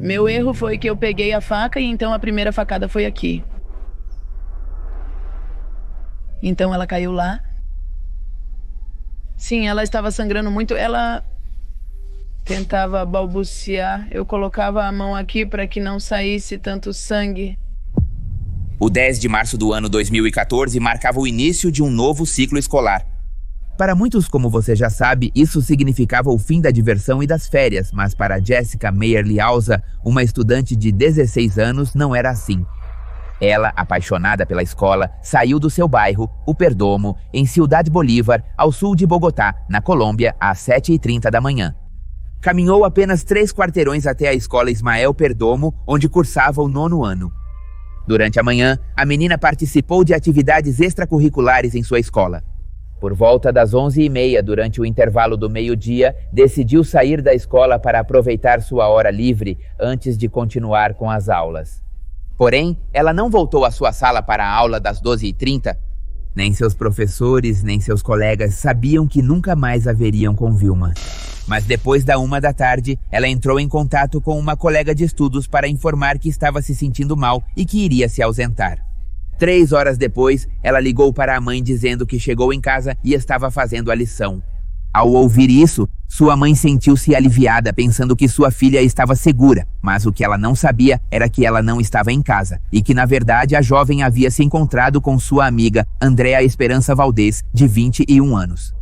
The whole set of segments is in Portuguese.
Meu erro foi que eu peguei a faca e então a primeira facada foi aqui. Então ela caiu lá. Sim, ela estava sangrando muito. Ela tentava balbuciar. Eu colocava a mão aqui para que não saísse tanto sangue. O 10 de março do ano 2014 marcava o início de um novo ciclo escolar. Para muitos, como você já sabe, isso significava o fim da diversão e das férias, mas para Jessica Meyer Liauza, uma estudante de 16 anos, não era assim. Ela, apaixonada pela escola, saiu do seu bairro, o Perdomo, em Ciudad Bolívar, ao sul de Bogotá, na Colômbia, às 7h30 da manhã. Caminhou apenas 3 quarteirões até a escola Ismael Perdomo, onde cursava o 9º ano. Durante a manhã, a menina participou de atividades extracurriculares em sua escola. Por volta das 11h30, durante o intervalo do meio-dia, decidiu sair da escola para aproveitar sua hora livre antes de continuar com as aulas. Porém, ela não voltou à sua sala para a aula das 12h30. Nem seus professores, nem seus colegas sabiam que nunca mais a veriam com Vilma. Mas depois da 1h da tarde, ela entrou em contato com uma colega de estudos para informar que estava se sentindo mal e que iria se ausentar. 3 horas depois, ela ligou para a mãe dizendo que chegou em casa e estava fazendo a lição. Ao ouvir isso, sua mãe sentiu-se aliviada, pensando que sua filha estava segura, mas o que ela não sabia era que ela não estava em casa, e que na verdade a jovem havia se encontrado com sua amiga, Andréa Esperança Valdez, de 21 anos.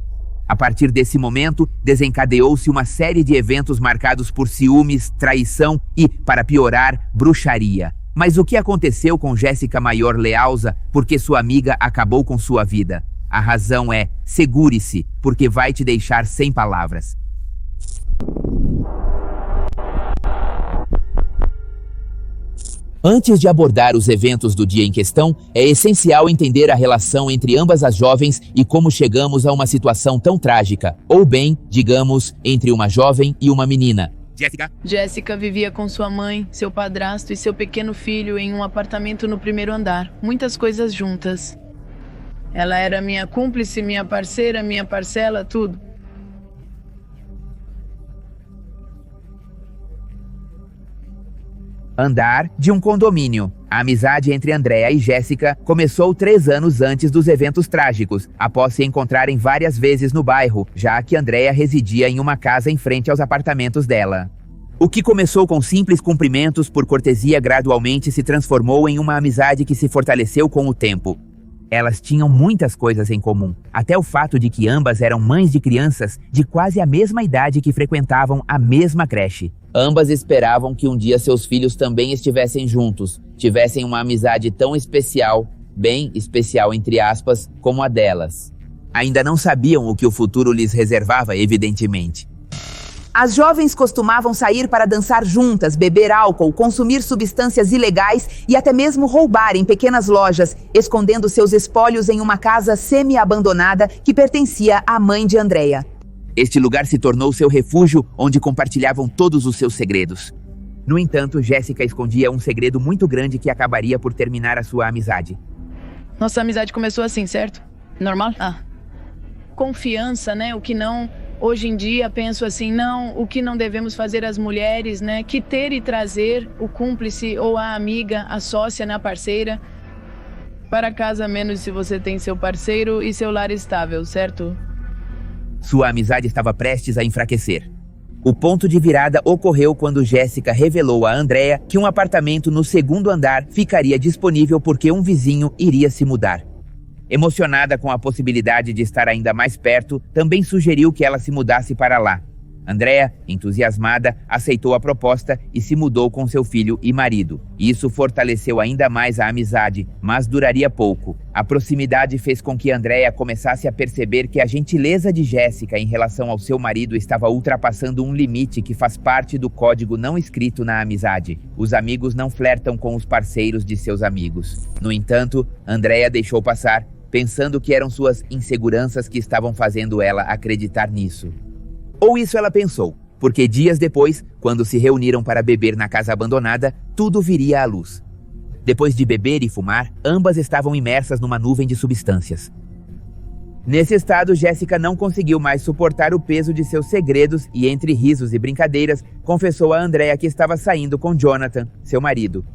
A partir desse momento, desencadeou-se uma série de eventos marcados por ciúmes, traição e, para piorar, bruxaria. Mas o que aconteceu com Jessica Meyer Liauza porque sua amiga acabou com sua vida? A razão é: segure-se, porque vai te deixar sem palavras. Antes de abordar os eventos do dia em questão, é essencial entender a relação entre ambas as jovens e como chegamos a uma situação tão trágica, ou bem, digamos, entre uma jovem e uma menina. Jessica vivia com sua mãe, seu padrasto e seu pequeno filho em um apartamento no 1º andar, muitas coisas juntas. Ela era minha cúmplice, minha parceira, minha parcela, tudo. Andar de um condomínio. A amizade entre Andréa e Jéssica começou 3 anos antes dos eventos trágicos, após se encontrarem várias vezes no bairro, já que Andréa residia em uma casa em frente aos apartamentos dela. O que começou com simples cumprimentos por cortesia gradualmente se transformou em uma amizade que se fortaleceu com o tempo. Elas tinham muitas coisas em comum, até o fato de que ambas eram mães de crianças de quase a mesma idade que frequentavam a mesma creche. Ambas esperavam que um dia seus filhos também estivessem juntos, tivessem uma amizade tão especial, bem especial entre aspas, como a delas. Ainda não sabiam o que o futuro lhes reservava, evidentemente. As jovens costumavam sair para dançar juntas, beber álcool, consumir substâncias ilegais e até mesmo roubar em pequenas lojas, escondendo seus espólios em uma casa semi-abandonada que pertencia à mãe de Andréa. Este lugar se tornou seu refúgio, onde compartilhavam todos os seus segredos. No entanto, Jéssica escondia um segredo muito grande que acabaria por terminar a sua amizade. Nossa amizade começou assim, certo? Normal? Confiança, né? O que não... Hoje em dia penso assim, não, o que não devemos fazer as mulheres, né? Que ter e trazer o cúmplice ou a amiga, a sócia, né? A parceira, para casa, menos se você tem seu parceiro e seu lar estável, certo? Sua amizade estava prestes a enfraquecer. O ponto de virada ocorreu quando Jéssica revelou a Andréa que um apartamento no 2º andar ficaria disponível porque um vizinho iria se mudar. Emocionada com a possibilidade de estar ainda mais perto, também sugeriu que ela se mudasse para lá. Andréa, entusiasmada, aceitou a proposta e se mudou com seu filho e marido. Isso fortaleceu ainda mais a amizade, mas duraria pouco. A proximidade fez com que Andréa começasse a perceber que a gentileza de Jéssica em relação ao seu marido estava ultrapassando um limite que faz parte do código não escrito na amizade. Os amigos não flertam com os parceiros de seus amigos. No entanto, Andréa deixou passar, pensando que eram suas inseguranças que estavam fazendo ela acreditar nisso. Ou isso ela pensou, porque dias depois, quando se reuniram para beber na casa abandonada, tudo viria à luz. Depois de beber e fumar, ambas estavam imersas numa nuvem de substâncias. Nesse estado, Jéssica não conseguiu mais suportar o peso de seus segredos e, entre risos e brincadeiras, confessou a Andrea que estava saindo com Jonathan, seu marido.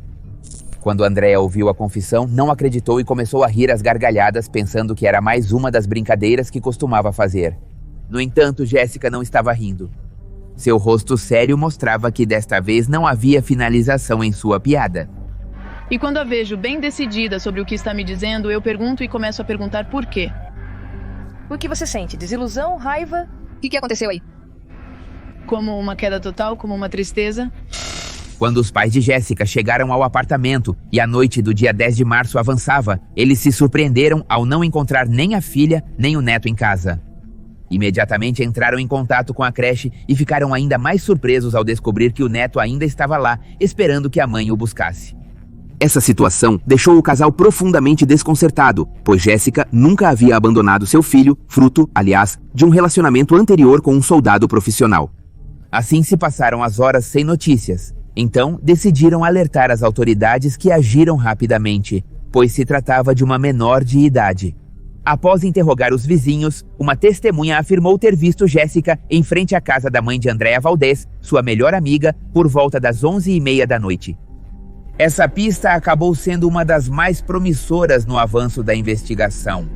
Quando Andrea ouviu a confissão, não acreditou e começou a rir às gargalhadas, pensando que era mais uma das brincadeiras que costumava fazer. No entanto, Jéssica não estava rindo. Seu rosto sério mostrava que desta vez não havia finalização em sua piada. E quando a vejo bem decidida sobre o que está me dizendo, eu pergunto e começo a perguntar por quê. O que você sente? Desilusão? Raiva? O que aconteceu aí? Como uma queda total, como uma tristeza. Quando os pais de Jéssica chegaram ao apartamento e a noite do dia 10 de março avançava, eles se surpreenderam ao não encontrar nem a filha, nem o neto em casa. Imediatamente entraram em contato com a creche e ficaram ainda mais surpresos ao descobrir que o neto ainda estava lá, esperando que a mãe o buscasse. Essa situação deixou o casal profundamente desconcertado, pois Jéssica nunca havia abandonado seu filho, fruto, aliás, de um relacionamento anterior com um soldado profissional. Assim se passaram as horas sem notícias. Então, decidiram alertar as autoridades, que agiram rapidamente, pois se tratava de uma menor de idade. Após interrogar os vizinhos, uma testemunha afirmou ter visto Jéssica em frente à casa da mãe de Andrea Valdez, sua melhor amiga, por volta das 11h30 da noite. Essa pista acabou sendo uma das mais promissoras no avanço da investigação.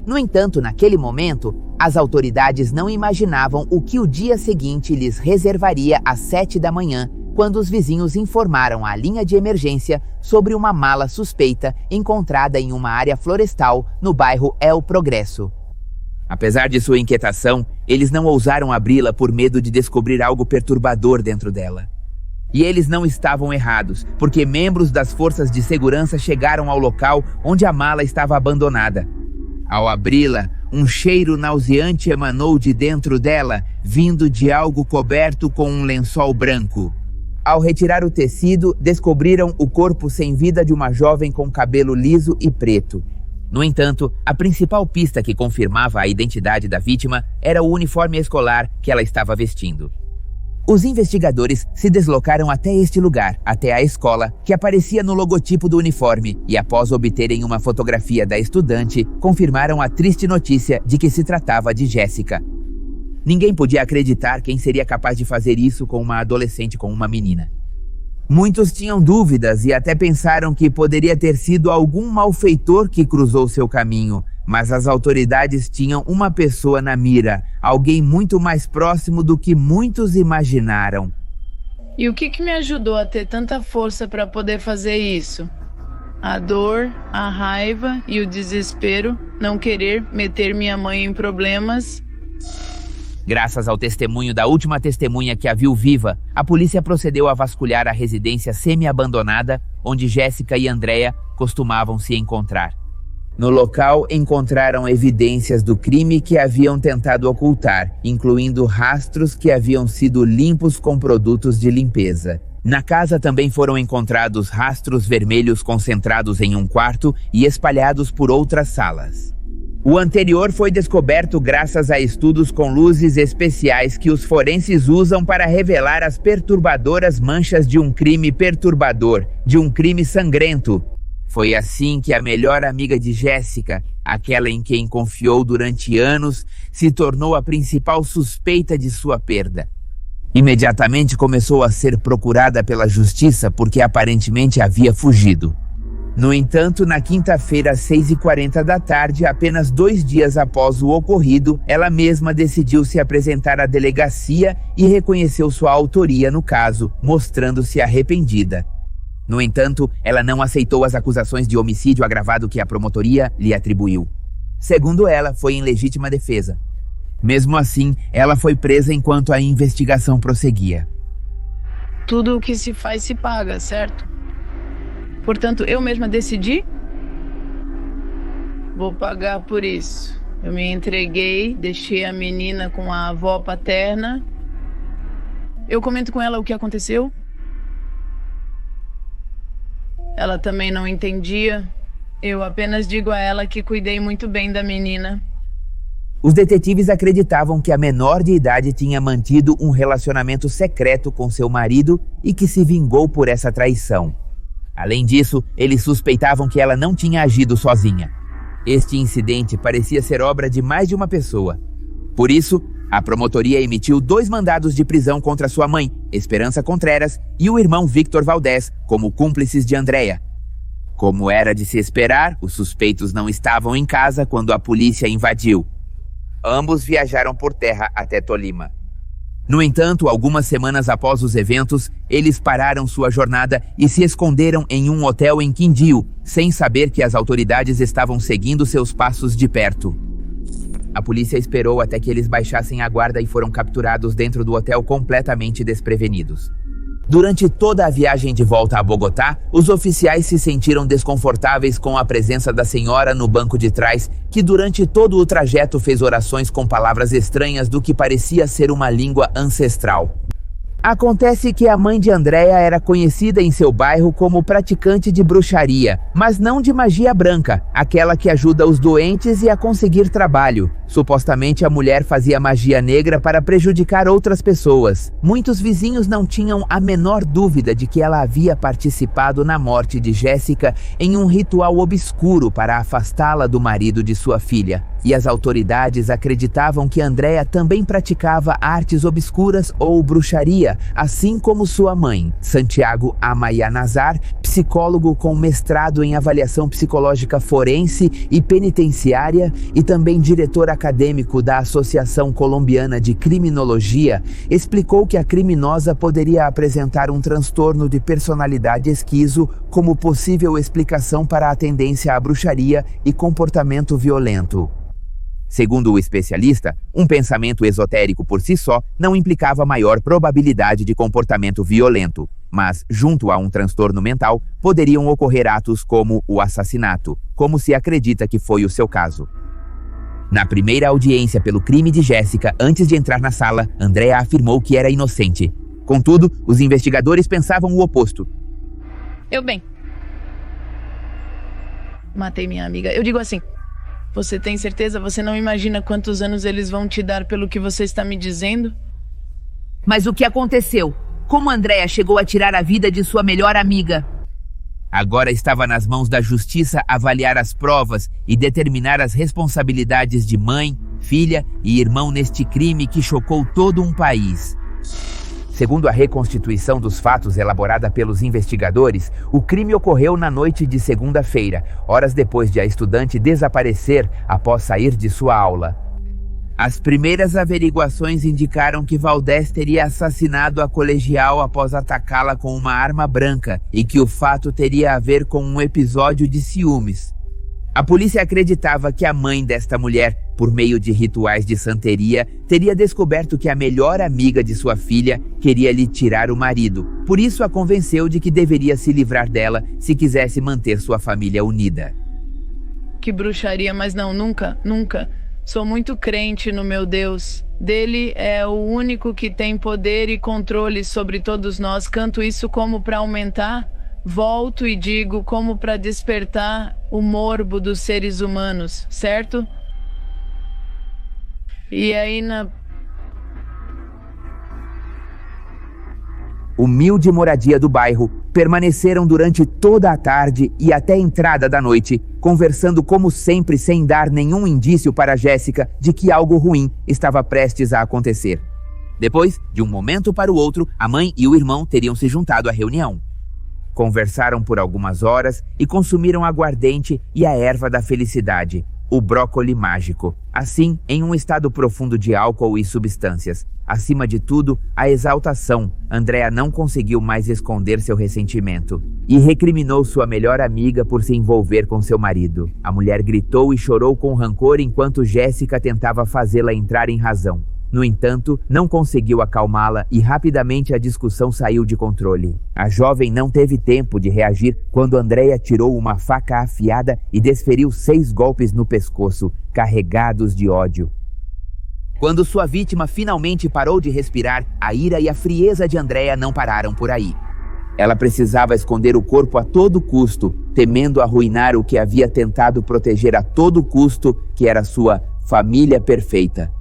No entanto, naquele momento, as autoridades não imaginavam o que o dia seguinte lhes reservaria às 7 da manhã, quando os vizinhos informaram a linha de emergência sobre uma mala suspeita encontrada em uma área florestal no bairro El Progresso. Apesar de sua inquietação, eles não ousaram abri-la por medo de descobrir algo perturbador dentro dela. E eles não estavam errados, porque membros das forças de segurança chegaram ao local onde a mala estava abandonada. Ao abri-la, um cheiro nauseante emanou de dentro dela, vindo de algo coberto com um lençol branco. Ao retirar o tecido, descobriram o corpo sem vida de uma jovem com cabelo liso e preto. No entanto, a principal pista que confirmava a identidade da vítima era o uniforme escolar que ela estava vestindo. Os investigadores se deslocaram até este lugar, até a escola, que aparecia no logotipo do uniforme, e após obterem uma fotografia da estudante, confirmaram a triste notícia de que se tratava de Jéssica. Ninguém podia acreditar quem seria capaz de fazer isso com uma adolescente, com uma menina. Muitos tinham dúvidas e até pensaram que poderia ter sido algum malfeitor que cruzou seu caminho, mas as autoridades tinham uma pessoa na mira, alguém muito mais próximo do que muitos imaginaram. E o que me ajudou a ter tanta força para poder fazer isso? A dor, a raiva e o desespero, não querer meter minha mãe em problemas. Graças ao testemunho da última testemunha que a viu viva, a polícia procedeu a vasculhar a residência semi-abandonada onde Jéssica e Andrea costumavam se encontrar. No local, encontraram evidências do crime que haviam tentado ocultar, incluindo rastros que haviam sido limpos com produtos de limpeza. Na casa também foram encontrados rastros vermelhos concentrados em um quarto e espalhados por outras salas. O anterior foi descoberto graças a estudos com luzes especiais que os forenses usam para revelar as perturbadoras manchas de um crime perturbador, de um crime sangrento. Foi assim que a melhor amiga de Jéssica, aquela em quem confiou durante anos, se tornou a principal suspeita de sua perda. Imediatamente começou a ser procurada pela justiça porque aparentemente havia fugido. No entanto, na quinta-feira, às 6h40 da tarde, apenas 2 dias após o ocorrido, ela mesma decidiu se apresentar à delegacia e reconheceu sua autoria no caso, mostrando-se arrependida. No entanto, ela não aceitou as acusações de homicídio agravado que a promotoria lhe atribuiu. Segundo ela, foi em legítima defesa. Mesmo assim, ela foi presa enquanto a investigação prosseguia. Tudo o que se faz se paga, certo? Portanto, eu mesma decidi? Vou pagar por isso. Eu me entreguei, deixei a menina com a avó paterna. Eu comento com ela o que aconteceu. Ela também não entendia. Eu apenas digo a ela que cuidei muito bem da menina. Os detetives acreditavam que a menor de idade tinha mantido um relacionamento secreto com seu marido e que se vingou por essa traição. Além disso, eles suspeitavam que ela não tinha agido sozinha. Este incidente parecia ser obra de mais de uma pessoa. Por isso, a promotoria emitiu 2 mandados de prisão contra sua mãe, Esperança Contreras, e o irmão Victor Valdez, como cúmplices de Andrea. Como era de se esperar, os suspeitos não estavam em casa quando a polícia invadiu. Ambos viajaram por terra até Tolima. No entanto, algumas semanas após os eventos, eles pararam sua jornada e se esconderam em um hotel em Quindío, sem saber que as autoridades estavam seguindo seus passos de perto. A polícia esperou até que eles baixassem a guarda e foram capturados dentro do hotel completamente desprevenidos. Durante toda a viagem de volta a Bogotá, os oficiais se sentiram desconfortáveis com a presença da senhora no banco de trás, que durante todo o trajeto fez orações com palavras estranhas do que parecia ser uma língua ancestral. Acontece que a mãe de Andrea era conhecida em seu bairro como praticante de bruxaria, mas não de magia branca, aquela que ajuda os doentes e a conseguir trabalho. Supostamente a mulher fazia magia negra para prejudicar outras pessoas. Muitos vizinhos não tinham a menor dúvida de que ela havia participado na morte de Jéssica em um ritual obscuro para afastá-la do marido de sua filha. E as autoridades acreditavam que Andrea também praticava artes obscuras ou bruxaria, assim como sua mãe, Santiago Amaya Nazar, psicólogo com mestrado em avaliação psicológica forense e penitenciária e também diretor acadêmico da Associação Colombiana de Criminologia, explicou que a criminosa poderia apresentar um transtorno de personalidade esquizo como possível explicação para a tendência à bruxaria e comportamento violento. Segundo o especialista, um pensamento esotérico por si só não implicava maior probabilidade de comportamento violento, mas, junto a um transtorno mental, poderiam ocorrer atos como o assassinato, como se acredita que foi o seu caso. Na primeira audiência pelo crime de Jéssica, antes de entrar na sala, Andrea afirmou que era inocente. Contudo, os investigadores pensavam o oposto. Matei minha amiga. Eu digo assim, você tem certeza? Você não imagina quantos anos eles vão te dar pelo que você está me dizendo? Mas o que aconteceu? Como Andrea chegou a tirar a vida de sua melhor amiga? Agora estava nas mãos da justiça avaliar as provas e determinar as responsabilidades de mãe, filha e irmão neste crime que chocou todo um país. Segundo a reconstituição dos fatos elaborada pelos investigadores, o crime ocorreu na noite de segunda-feira, horas depois de a estudante desaparecer após sair de sua aula. As primeiras averiguações indicaram que Valdez teria assassinado a colegial após atacá-la com uma arma branca e que o fato teria a ver com um episódio de ciúmes. A polícia acreditava que a mãe desta mulher, por meio de rituais de santeria, teria descoberto que a melhor amiga de sua filha queria lhe tirar o marido. Por isso a convenceu de que deveria se livrar dela se quisesse manter sua família unida. Que bruxaria, mas não, nunca. Sou muito crente no meu Deus. Dele é o único que tem poder e controle sobre todos nós. Canto isso como para aumentar. Volto e digo como para despertar o morbo dos seres humanos, certo? E aí Humilde moradia do bairro, permaneceram durante toda a tarde e até a entrada da noite, conversando como sempre sem dar nenhum indício para Jéssica de que algo ruim estava prestes a acontecer. Depois, de um momento para o outro, a mãe e o irmão teriam se juntado à reunião. Conversaram por algumas horas e consumiram aguardente e a erva da felicidade, o brócoli mágico. Assim, em um estado profundo de álcool e substâncias. Acima de tudo, a exaltação. Andrea não conseguiu mais esconder seu ressentimento e recriminou sua melhor amiga por se envolver com seu marido. A mulher gritou e chorou com rancor enquanto Jéssica tentava fazê-la entrar em razão. No entanto, não conseguiu acalmá-la e rapidamente a discussão saiu de controle. A jovem não teve tempo de reagir quando Andrea tirou uma faca afiada e desferiu 6 golpes no pescoço, carregados de ódio. Quando sua vítima finalmente parou de respirar, a ira e a frieza de Andrea não pararam por aí. Ela precisava esconder o corpo a todo custo, temendo arruinar o que havia tentado proteger a todo custo, que era sua família perfeita.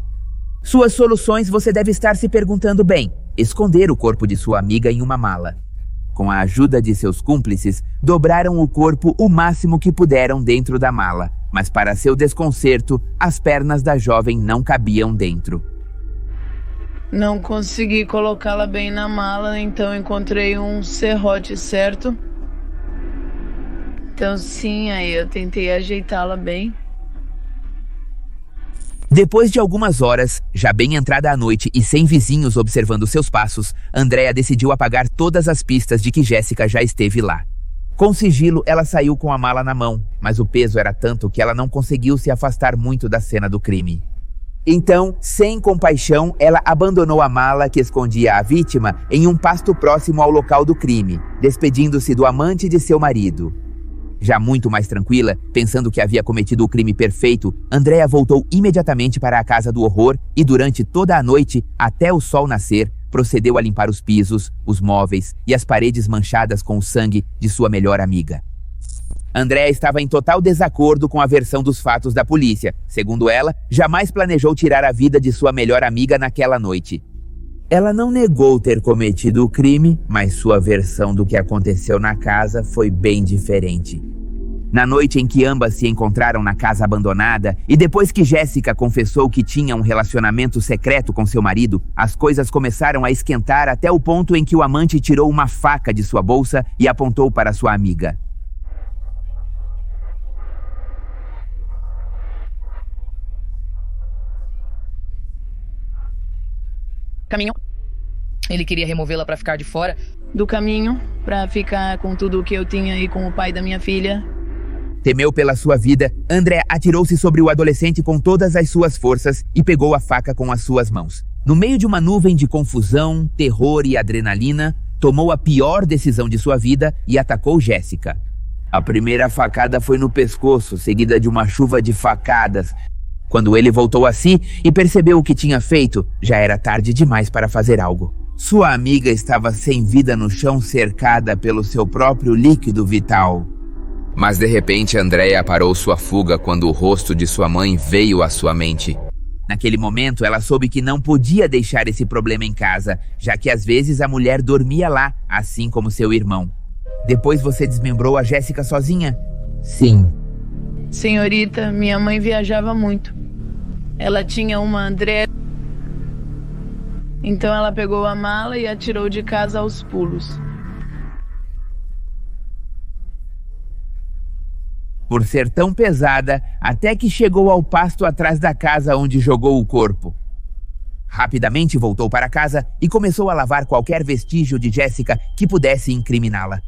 Suas soluções você deve estar se perguntando bem. Esconder o corpo de sua amiga em uma mala. Com a ajuda de seus cúmplices, dobraram o corpo o máximo que puderam dentro da mala. mas para seu desconcerto, as pernas da jovem não cabiam dentro. Não consegui colocá-la bem na mala, então encontrei um serrote, certo? Então sim, aí eu tentei ajeitá-la bem. Depois de algumas horas, já bem entrada a noite e sem vizinhos observando seus passos, Andrea decidiu apagar todas as pistas de que Jéssica já esteve lá. Com sigilo, ela saiu com a mala na mão, mas o peso era tanto que ela não conseguiu se afastar muito da cena do crime. Então, sem compaixão, ela abandonou a mala que escondia a vítima em um pasto próximo ao local do crime, despedindo-se do amante de seu marido. Já muito mais tranquila, pensando que havia cometido o crime perfeito, Andrea voltou imediatamente para a casa do horror e durante toda a noite, até o sol nascer, procedeu a limpar os pisos, os móveis e as paredes manchadas com o sangue de sua melhor amiga. Andrea estava em total desacordo com a versão dos fatos da polícia. Segundo ela, jamais planejou tirar a vida de sua melhor amiga naquela noite. Ela não negou ter cometido o crime, mas sua versão do que aconteceu na casa foi bem diferente. Na noite em que ambas se encontraram na casa abandonada e depois que Jéssica confessou que tinha um relacionamento secreto com seu marido, as coisas começaram a esquentar até o ponto em que o amante tirou uma faca de sua bolsa e apontou para sua amiga. Caminho. Ele queria removê-la para ficar de fora Do caminho, pra ficar com tudo o que eu tinha aí com o pai da minha filha. Temeu pela sua vida, Andrea atirou-se sobre o adolescente com todas as suas forças e pegou a faca com as suas mãos. No meio de uma nuvem de confusão, terror e adrenalina, tomou a pior decisão de sua vida e atacou Jéssica. A primeira facada foi no pescoço, seguida de uma chuva de facadas. Quando ele voltou a si e percebeu o que tinha feito, já era tarde demais para fazer algo. Sua amiga estava sem vida no chão, cercada pelo seu próprio líquido vital. Mas de repente Andrea parou sua fuga quando o rosto de sua mãe veio à sua mente. Naquele momento, ela soube que não podia deixar esse problema em casa, já que às vezes a mulher dormia lá, assim como seu irmão. Depois você desmembrou a Jéssica sozinha? Sim. Senhorita, minha mãe viajava muito. Ela tinha uma Andrea. Então ela pegou a mala e atirou de casa aos pulos. Por ser tão pesada, até que chegou ao pasto atrás da casa onde jogou o corpo. Rapidamente voltou para casa e começou a lavar qualquer vestígio de Jéssica que pudesse incriminá-la.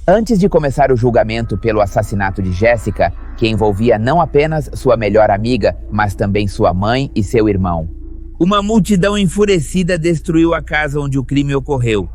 Antes de começar o julgamento pelo assassinato de Jéssica, que envolvia não apenas sua melhor amiga, mas também sua mãe e seu irmão, uma multidão enfurecida destruiu a casa onde o crime ocorreu.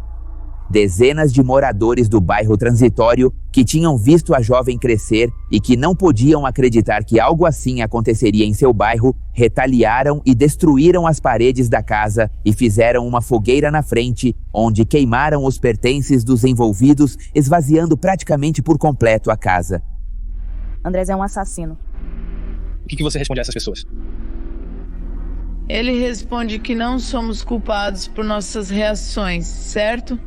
Dezenas de moradores do bairro transitório que tinham visto a jovem crescer e que não podiam acreditar que algo assim aconteceria em seu bairro, retaliaram e destruíram as paredes da casa e fizeram uma fogueira na frente, onde queimaram os pertences dos envolvidos, esvaziando praticamente por completo a casa. Andrés é um assassino. O que você responde a essas pessoas? Ele responde que não somos culpados por nossas reações, certo?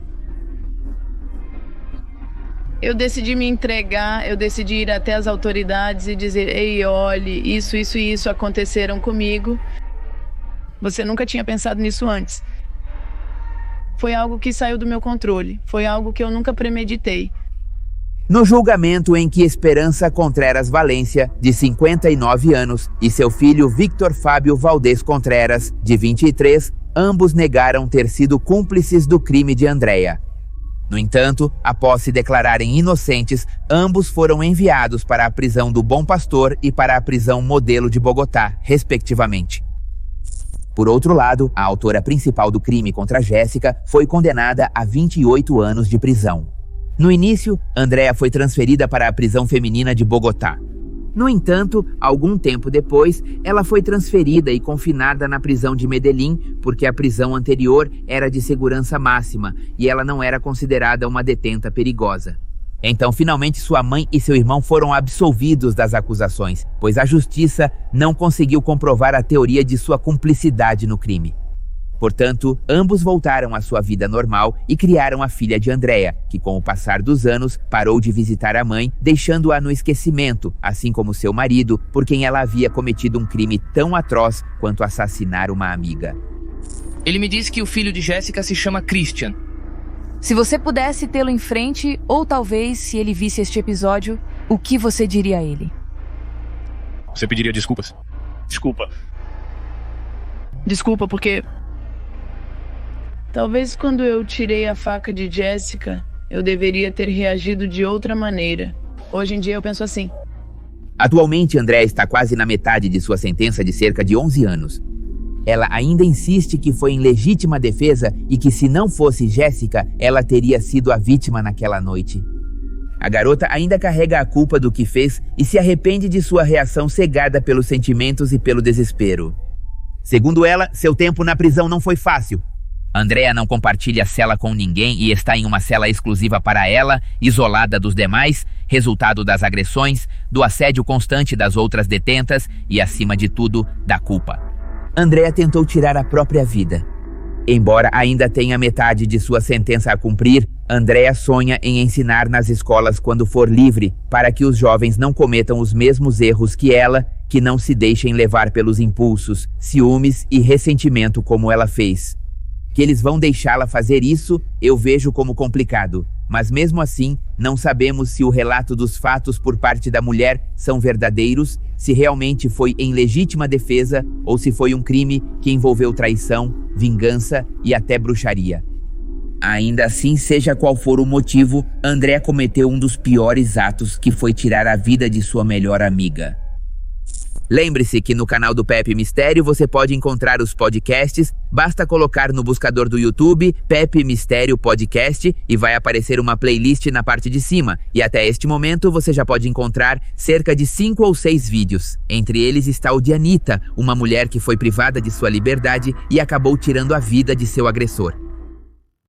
Eu decidi me entregar, eu decidi ir até as autoridades e dizer: ei, olhe, isso e isso aconteceram comigo. Você nunca tinha pensado nisso antes. Foi algo que saiu do meu controle, foi algo que eu nunca premeditei. No julgamento em que Esperança Contreras Valência, de 59 anos, e seu filho Victor Fábio Valdez Contreras, de 23, ambos negaram ter sido cúmplices do crime de Andrea. No entanto, após se declararem inocentes, ambos foram enviados para a prisão do Bom Pastor e para a prisão Modelo de Bogotá, respectivamente. Por outro lado, a autora principal do crime contra Jéssica foi condenada a 28 anos de prisão. No início, Andrea foi transferida para a prisão feminina de Bogotá. No entanto, algum tempo depois, ela foi transferida e confinada na prisão de Medellín, porque a prisão anterior era de segurança máxima e ela não era considerada uma detenta perigosa. Então, finalmente, sua mãe e seu irmão foram absolvidos das acusações, pois a justiça não conseguiu comprovar a teoria de sua cumplicidade no crime. Portanto, ambos voltaram à sua vida normal e criaram a filha de Andrea, que com o passar dos anos parou de visitar a mãe, deixando-a no esquecimento, assim como seu marido, por quem ela havia cometido um crime tão atroz quanto assassinar uma amiga. Ele me disse que o filho de Jessica se chama Christian. Se você pudesse tê-lo em frente, ou talvez se ele visse este episódio, o que você diria a ele? Você pediria desculpas? Desculpa, porque... talvez quando eu tirei a faca de Jessica, eu deveria ter reagido de outra maneira. Hoje em dia eu penso assim. Atualmente, Andrea está quase na metade de sua sentença de cerca de 11 anos. Ela ainda insiste que foi em legítima defesa e que se não fosse Jessica, ela teria sido a vítima naquela noite. A garota ainda carrega a culpa do que fez e se arrepende de sua reação cegada pelos sentimentos e pelo desespero. Segundo ela, seu tempo na prisão não foi fácil. Andrea não compartilha cela com ninguém e está em uma cela exclusiva para ela, isolada dos demais, resultado das agressões, do assédio constante das outras detentas e, acima de tudo, da culpa. Andrea tentou tirar a própria vida. Embora ainda tenha metade de sua sentença a cumprir, Andrea sonha em ensinar nas escolas quando for livre, para que os jovens não cometam os mesmos erros que ela, que não se deixem levar pelos impulsos, ciúmes e ressentimento como ela fez. Que eles vão deixá-la fazer isso, eu vejo como complicado. Mas mesmo assim, não sabemos se o relato dos fatos por parte da mulher são verdadeiros, se realmente foi em legítima defesa ou se foi um crime que envolveu traição, vingança e até bruxaria. Ainda assim, seja qual for o motivo, Andrea cometeu um dos piores atos, que foi tirar a vida de sua melhor amiga. Lembre-se que no canal do Pepe Mistério você pode encontrar os podcasts, basta colocar no buscador do YouTube Pepe Mistério Podcast e vai aparecer uma playlist na parte de cima. E até este momento você já pode encontrar cerca de 5 ou 6 vídeos. Entre eles está o de Anitta, uma mulher que foi privada de sua liberdade e acabou tirando a vida de seu agressor.